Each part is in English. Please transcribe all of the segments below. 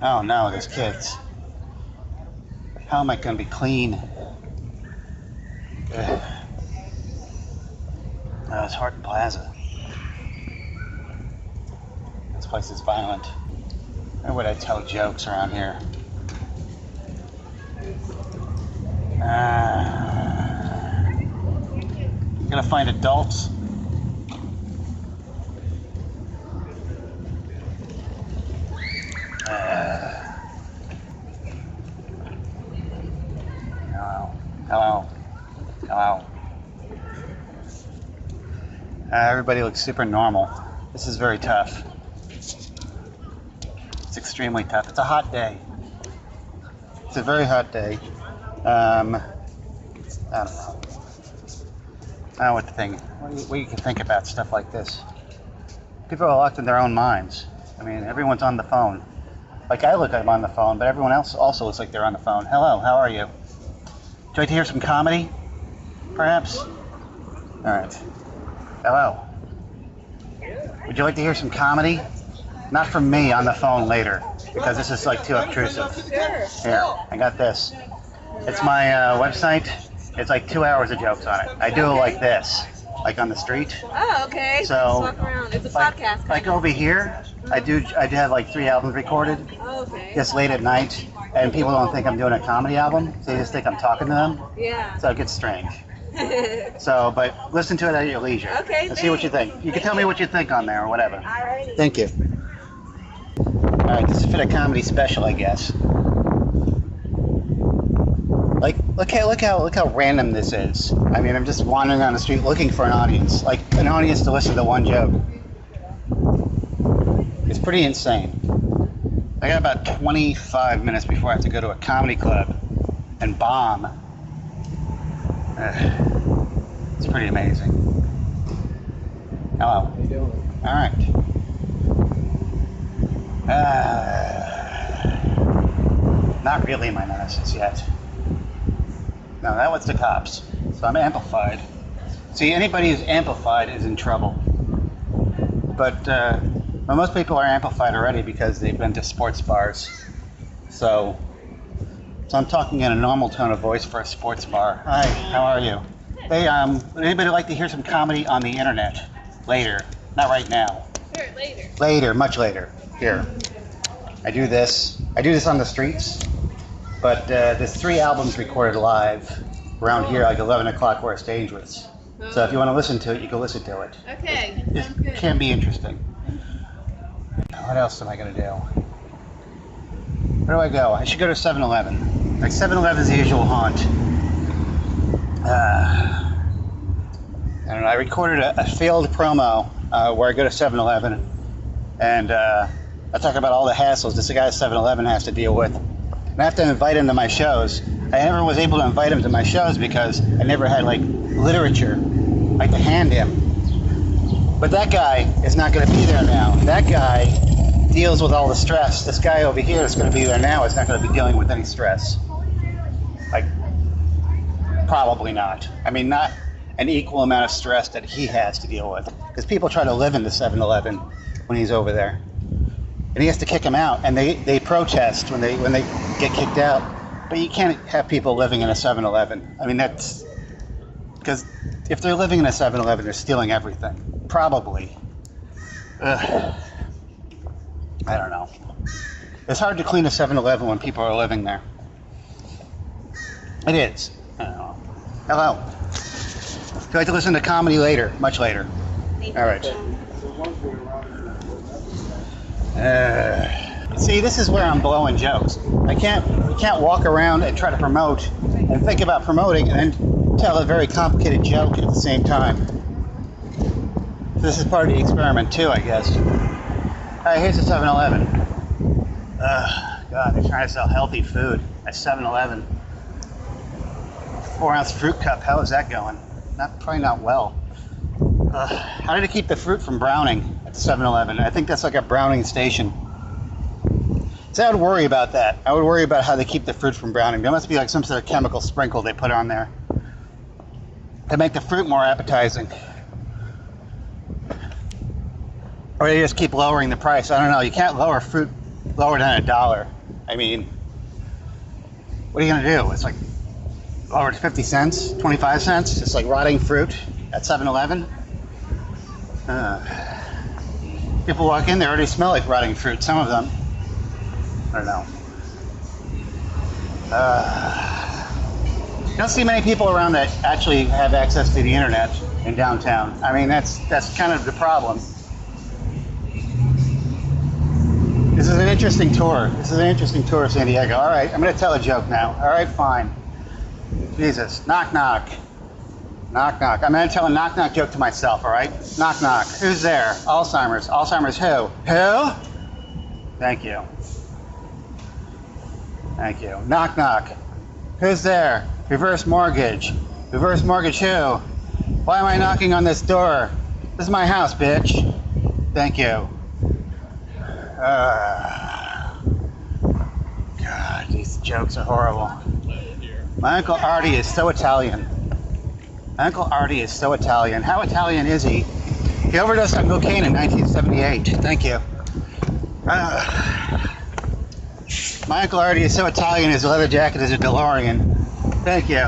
Oh no, there's kids. How am I going to be clean? Ugh. Oh, it's Horton Plaza. This place is violent. Why would I tell jokes around here? Gonna find adults. Hello. Hello. Hello. Everybody looks super normal. This is very tough. It's extremely tough. It's a hot day. It's a very hot day. I don't know. I don't know what to think. What you can think about stuff like this. People are locked in their own minds. I mean, everyone's on the phone. Like I look like I'm on the phone, but everyone else also looks like they're on the phone. Hello, how are you? Would you like to hear some comedy? Perhaps? Alright. Hello. Would you like to hear some comedy? Not from me on the phone later, because this is like too obtrusive. Here, I got this. It's my website. It's like 2 hours of jokes on it. I do it like this, like on the street. Oh, okay. So, just walk around. It's a podcast. Like over here, I do have like 3 albums recorded. Oh, okay. Just late at night, and people don't think I'm doing a comedy album, so they just think I'm talking to them. Yeah. So it gets strange. So, but listen to it at your leisure. Okay. And see what you think. You can tell me what you think on there or whatever. Alrighty. Thank you. Alright, this is for the comedy special, I guess. Like, look how random this is. I mean, I'm just wandering on the street looking for an audience. Like, an audience to listen to one joke. It's pretty insane. I got about 25 minutes before I have to go to a comedy club and bomb. It's pretty amazing. Hello. How you doing? Alright. Not really my nemesis yet. No, that was the cops. So I'm amplified. See, anybody who's amplified is in trouble. But well, most people are amplified already because they've been to sports bars. So I'm talking in a normal tone of voice for a sports bar. Hi, how are you? Hey, would anybody like to hear some comedy on the internet? Later. Not right now. Sure, later. Later, much later. Here. I do this on the streets. But there's 3 albums recorded live around here, like 11 o'clock where it's dangerous. So if you want to listen to it, you can listen to it. Okay. It can be interesting. What else am I going to do? Where do I go? I should go to 7-Eleven. Like 7-Eleven is the usual haunt. And I recorded a failed promo where I go to 7-Eleven and I talk about all the hassles this guy at 7-Eleven has to deal with. And I have to invite him to my shows. I never was able to invite him to my shows because I never had like literature like to hand him. But that guy is not going to be there now. That guy deals with all the stress. This guy over here that's going to be there now is not going to be dealing with any stress. Like, probably not. I mean, not an equal amount of stress that he has to deal with. Because people try to live in the 7-Eleven when he's over there. And he has to kick them out. And they protest when they get kicked out. But you can't have people living in a 7-Eleven. I mean, that's... Because if they're living in a 7-Eleven, they're stealing everything. Probably. Ugh. I don't know. It's hard to clean a 7-Eleven when people are living there. It is. I don't know. Hello. If you like to listen to comedy later, much later. All right. See, this is where I'm blowing jokes. You can't walk around and try to promote and think about promoting and then tell a very complicated joke at the same time. This is part of the experiment too, I guess. Alright, here's the 7-Eleven. God, they're trying to sell healthy food at 7-Eleven. 4-ounce fruit cup, how is that going? Probably not well. How did it keep the fruit from browning at the 7-Eleven? I think that's like a browning station. So I would worry about that. I would worry about how they keep the fruit from browning. There must be like some sort of chemical sprinkle they put on there to make the fruit more appetizing. Or they just keep lowering the price. I don't know. You can't lower fruit lower than $1. I mean, what are you gonna do? It's like lower to 50 cents, 25 cents. It's like rotting fruit at 7-Eleven. People walk in, they already smell like rotting fruit. Some of them. I don't know. You don't see many people around that actually have access to the internet in downtown. I mean, that's kind of the problem. This is an interesting tour. This is an interesting tour of San Diego. All right, I'm going to tell a joke now. All right, fine. Jesus. Knock, knock. Knock, knock. I'm going to tell a knock, knock joke to myself, all right? Knock, knock. Who's there? Alzheimer's. Alzheimer's who? Who? Thank you. Thank you. Knock, knock. Who's there? Reverse mortgage. Reverse mortgage who? Why am I knocking on this door? This is my house, bitch. Thank you. God, these jokes are horrible. My Uncle Artie is so Italian. My Uncle Artie is so Italian. How Italian is he? He overdosed on cocaine in 1978. Thank you. My Uncle Artie is so Italian, his leather jacket is a DeLorean. Thank you.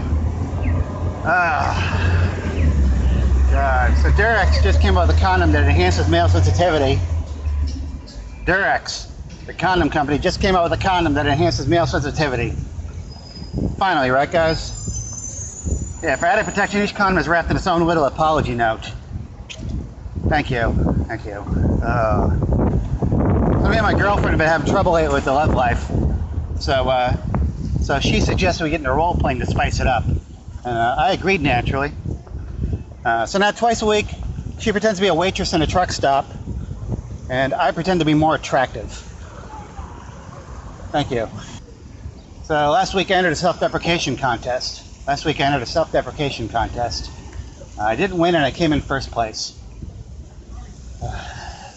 God. So Durex just came out with a condom that enhances male sensitivity. Durex, the condom company, just came out with a condom that enhances male sensitivity. Finally, right, guys? Yeah, for added protection, each condom is wrapped in its own little apology note. Thank you. Thank you. So me and my girlfriend have been having trouble lately with the love life. So she suggested we get into role playing to spice it up. And I agreed naturally. So now twice a week, she pretends to be a waitress in a truck stop, and I pretend to be more attractive. Thank you. So last week I entered a self-deprecation contest. I didn't win and I came in first place.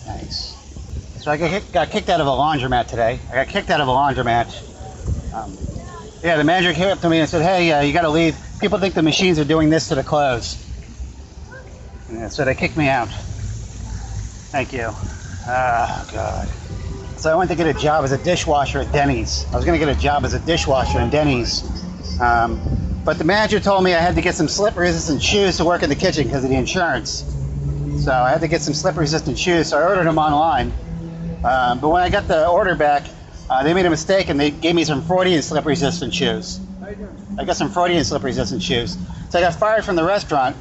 Nice. So I got kicked out of a laundromat today. Yeah, the manager came up to me and said, hey, you gotta leave. People think the machines are doing this to the clothes. And so they kicked me out. Thank you. Oh, God. So I went to get a job as a dishwasher at Denny's. I was gonna get a job as a dishwasher in Denny's. But the manager told me I had to get some slip-resistant shoes to work in the kitchen because of the insurance. So I had to get some slip-resistant shoes, so I ordered them online. But when I got the order back, they made a mistake and they gave me some Freudian slip-resistant shoes. How you doing? I got some Freudian slip-resistant shoes. So I got fired from the restaurant.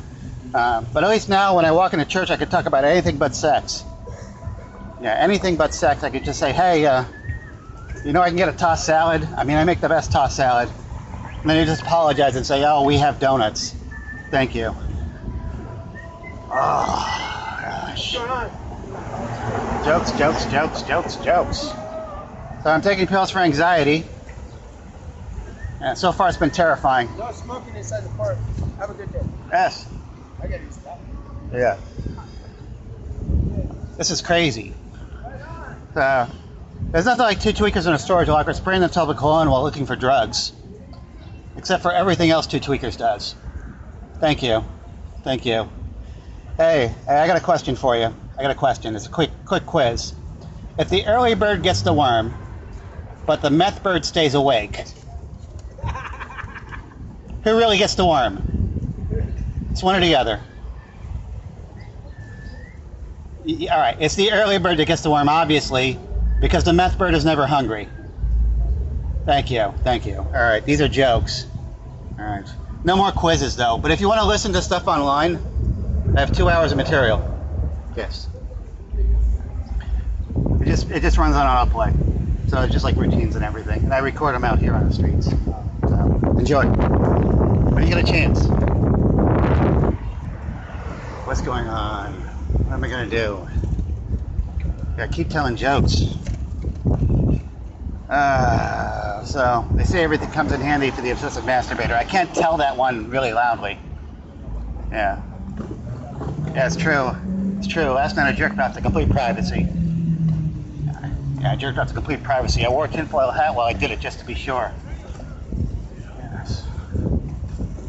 But at least now when I walk into church, I can talk about anything but sex. Yeah, anything but sex. I could just say, hey, you know I can get a tossed salad? I mean, I make the best tossed salad. And then you just apologize and say, oh, we have donuts. Thank you. Oh, gosh. What's going on? Jokes. So I'm taking pills for anxiety. And so far it's been terrifying. No smoking inside the park. Have a good day. Yes. I gotta stop. Yeah. This is crazy. There's nothing like two tweakers in a storage locker spraying themselves with cologne while looking for drugs. Except for everything else two tweakers does. Thank you. Hey, I got a question for you. It's a quick quiz. If the early bird gets the worm, but the meth bird stays awake, who really gets the worm? It's one or the other. All right, it's the early bird that gets the worm, obviously, because the meth bird is never hungry. Thank you. All right, these are jokes. All right. No more quizzes, though. But if you want to listen to stuff online, I have 2 hours of material. Yes. It just runs on autoplay. So it's just like routines and everything. And I record them out here on the streets. So enjoy. When you get a chance. What's going on? What am I going to do? Yeah, keep telling jokes. So they say everything comes in handy for the obsessive masturbator. I can't tell that one really loudly. Yeah, it's true. Last night I jerked off to complete privacy. Yeah, I jerked off to complete privacy. I wore a tinfoil hat while I did it just to be sure. Yes.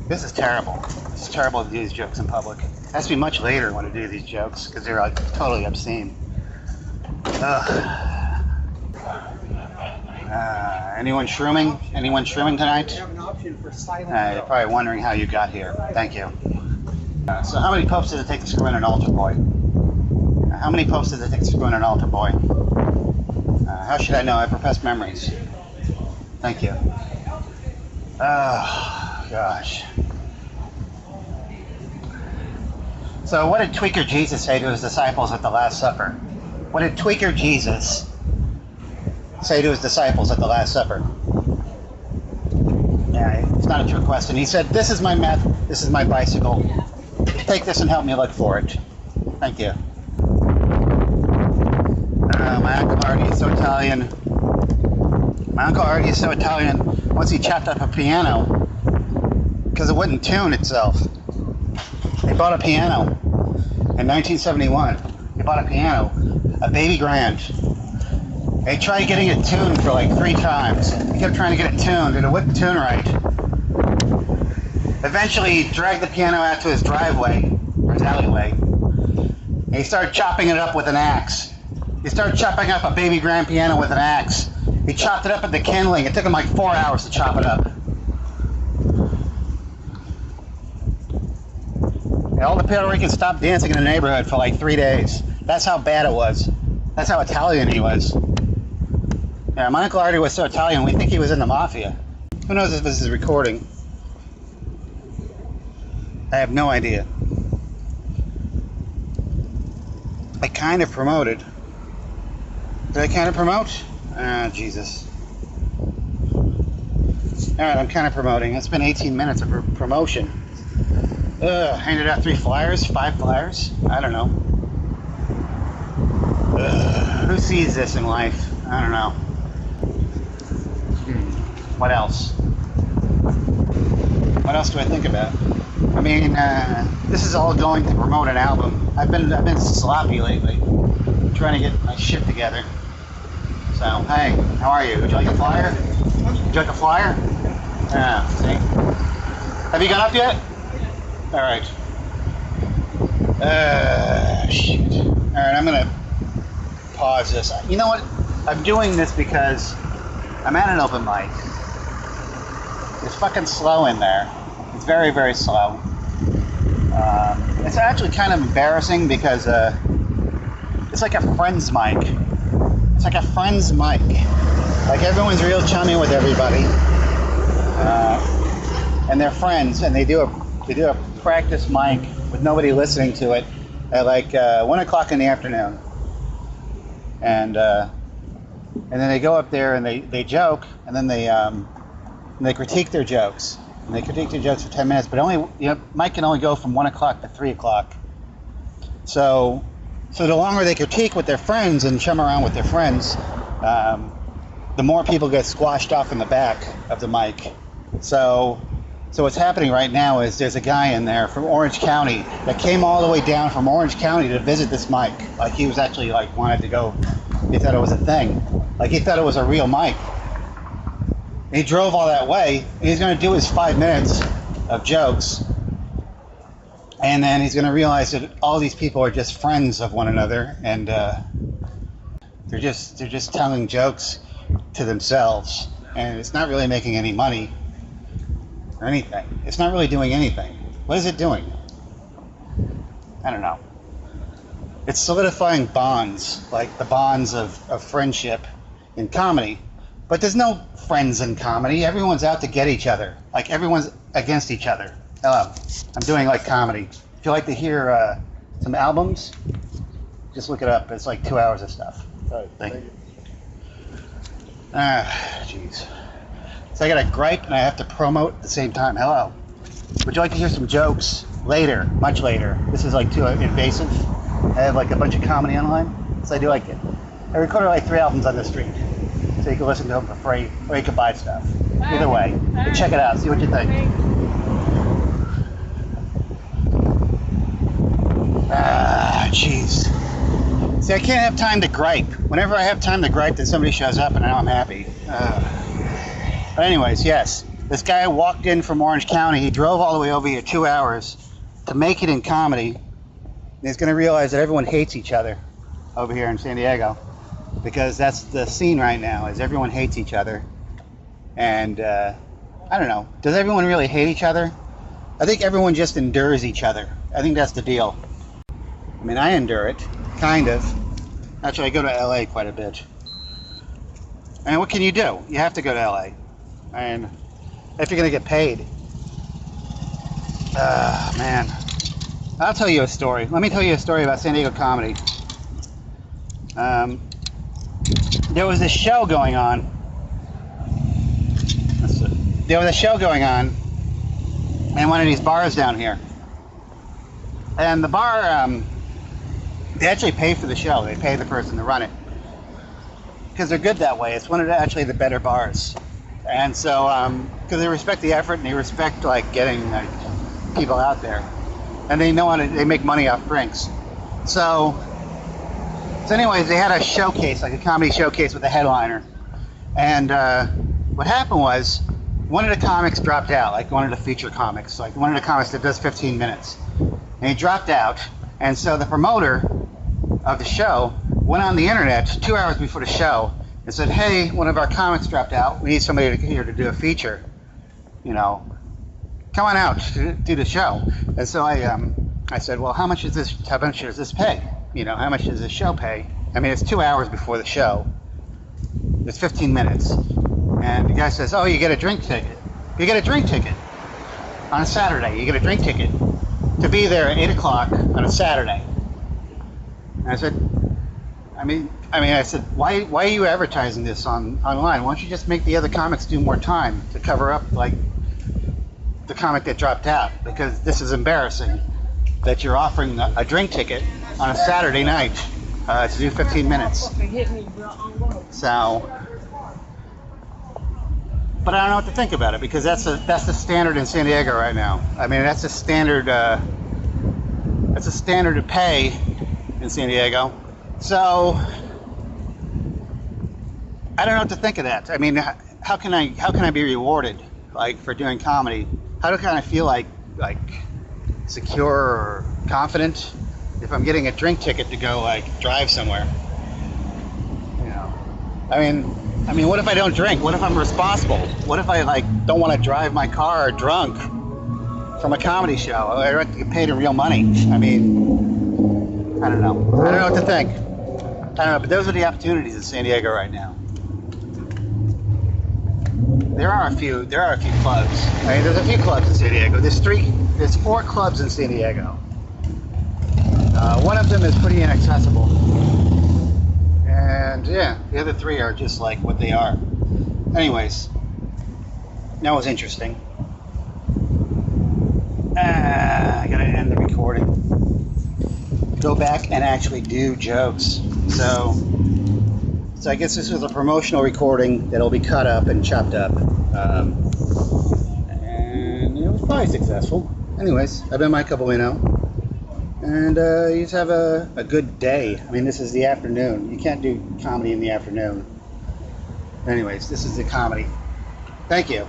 This is terrible. It's terrible to do these jokes in public. It has to be much later when I do these jokes because they're like totally obscene. Ugh. Anyone shrooming? Anyone shrooming tonight? We have an option for silent. You're probably wondering how you got here. Thank you. So how many popes did it take to screw in an altar boy? How many popes did it take to screw in an altar boy? How should I know? I have repressed memories. Thank you. Oh, gosh. So what did Tweaker Jesus say to his disciples at the Last Supper? What did Tweaker Jesus say to his disciples at the Last Supper? Yeah, it's not a trick question. He said, this is my meth, this is my bicycle. Take this and help me look for it. Thank you. My Uncle Artie is so Italian. My Uncle Artie is so Italian, once he chopped up a piano, because it wouldn't tune itself. He bought a piano in 1971. He bought a piano, a baby grand. He tried getting it tuned for like 3 times. He kept trying to get it tuned, and it wouldn't tune right. Eventually, he dragged the piano out to his driveway, or his alleyway, and he started chopping it up with an axe. He started chopping up a baby grand piano with an axe. He chopped it up at the kindling. It took him like 4 hours to chop it up. And all the Puerto Ricans stopped dancing in the neighborhood for like 3 days. That's how bad it was. That's how Italian he was. Yeah, my Uncle Artie was so Italian, we think he was in the mafia. Who knows if this is recording? I have no idea. I kind of promoted. Did I kind of promote? Ah, Jesus. Alright, I'm kind of promoting. It's been 18 minutes of promotion. Handed out 3 flyers, 5 flyers. I don't know. Who sees this in life? I don't know. What else? What else do I think about? I mean, this is all going to promote an album. I've been sloppy lately, trying to get my shit together. So, hey, how are you? Would you like a flyer? Would you like a flyer? Yeah, see? Have you got up yet? Alright. Shit. Alright, I'm gonna pause this. You know what? I'm doing this because I'm at an open mic. It's fucking slow in there. It's very, very slow. It's actually kind of embarrassing because it's like a friend's mic. It's like a friend's mic. Like everyone's real chummy with everybody, and they're friends, and they do a practice mic with nobody listening to it at like 1 o'clock in the afternoon, and then they go up there and they joke, and then they critique their jokes. And they critique their jokes for 10 minutes, but only, Mike can only go from 1 o'clock to 3 o'clock. So the longer they critique with their friends and chum around with their friends, the more people get squashed off in the back of the mic. So what's happening right now is there's a guy in there from Orange County that came all the way down from Orange County to visit this mic. Like he was actually like wanted to go. He thought it was a thing. Like he thought it was a real mic. He drove all that way, and he's going to do his 5 minutes of jokes, and then he's going to realize that all these people are just friends of one another, and they're just telling jokes to themselves, and it's not really making any money or anything. It's not really doing anything. What is it doing? I don't know. It's solidifying bonds, like the bonds of friendship in comedy. But there's no friends in comedy. Everyone's out to get each other. Like everyone's against each other. Hello. I'm doing like comedy. If you like to hear some albums, just look it up. It's like 2 hours of stuff. Thank you. Jeez. So I got a gripe and I have to promote at the same time. Hello. Would you like to hear some jokes later? Much later. This is like too invasive. I have like a bunch of comedy online, so I do like it. I recorded like 3 albums on the street. So you can listen to them for free, or you can buy stuff. Either way, check it out, see what you think. Jeez. See, I can't have time to gripe. Whenever I have time to gripe, then somebody shows up and now I'm happy. But anyways, yes. This guy walked in from Orange County. He drove all the way over here 2 hours to make it in comedy. And he's going to realize that everyone hates each other over here in San Diego. because that's the scene right now. Is everyone hates each other, and I don't know. Does everyone really hate each other? I think everyone just endures each other. I think that's the deal. I mean, I endure it, kind of. Actually, I go to LA quite a bit. And what can you do? You have to go to LA. And if you're going to get paid. Man. I'll tell you a story. Let me tell you a story about San Diego comedy. There was this show going on. There was a show going on in one of these bars down here. And the bar, they actually pay for the show. They pay the person to run it. Because they're good that way. It's one of actually the better bars. And so, because they respect the effort and they respect like getting people out there. And they know how to, they make money off drinks. So anyways, they had a showcase, like a comedy showcase with a headliner. And what happened was, one of the comics dropped out, like one of the feature comics, like one of the comics that does 15 minutes. And he dropped out, and so the promoter of the show went on the internet 2 hours before the show and said, hey, one of our comics dropped out. We need somebody here to do a feature. You know, come on out to do the show. And so I said, well, how much does this pay? You know, how much does this show pay? I mean, it's 2 hours before the show. It's 15 minutes. And the guy says, oh, you get a drink ticket. You get a drink ticket on a Saturday. You get a drink ticket to be there at 8 o'clock on a Saturday. And I said, I said, why are you advertising this online? Why don't you just make the other comics do more time to cover up, like, the comic that dropped out? Because this is embarrassing that you're offering a drink ticket on a Saturday night to do 15 minutes. So, but I don't know what to think about it, because that's the standard in San Diego right now. I mean, that's a standard of pay in San Diego. So I don't know what to think of that. I mean, how can I be rewarded, like, for doing comedy? How can I feel like secure or confident if I'm getting a drink ticket to go, like, drive somewhere? You know, I mean, what if I don't drink? What if I'm responsible? What if I, like, don't want to drive my car drunk from a comedy show? I have to get paid in real money. I mean, I don't know. I don't know what to think. I don't know, but those are the opportunities in San Diego right now. There are a few clubs. I mean, there's a few clubs in San Diego. There's 4 clubs in San Diego. One of them is pretty inaccessible. And yeah, the other 3 are just like what they are. Anyways, that was interesting. I gotta end the recording. Go back and actually do jokes. So I guess this was a promotional recording that'll be cut up and chopped up. And it was probably successful. Anyways, I've been Mike Coppolino. And you just have a good day. I mean, this is the afternoon. You can't do comedy in the afternoon. Anyways, this is the comedy. Thank you.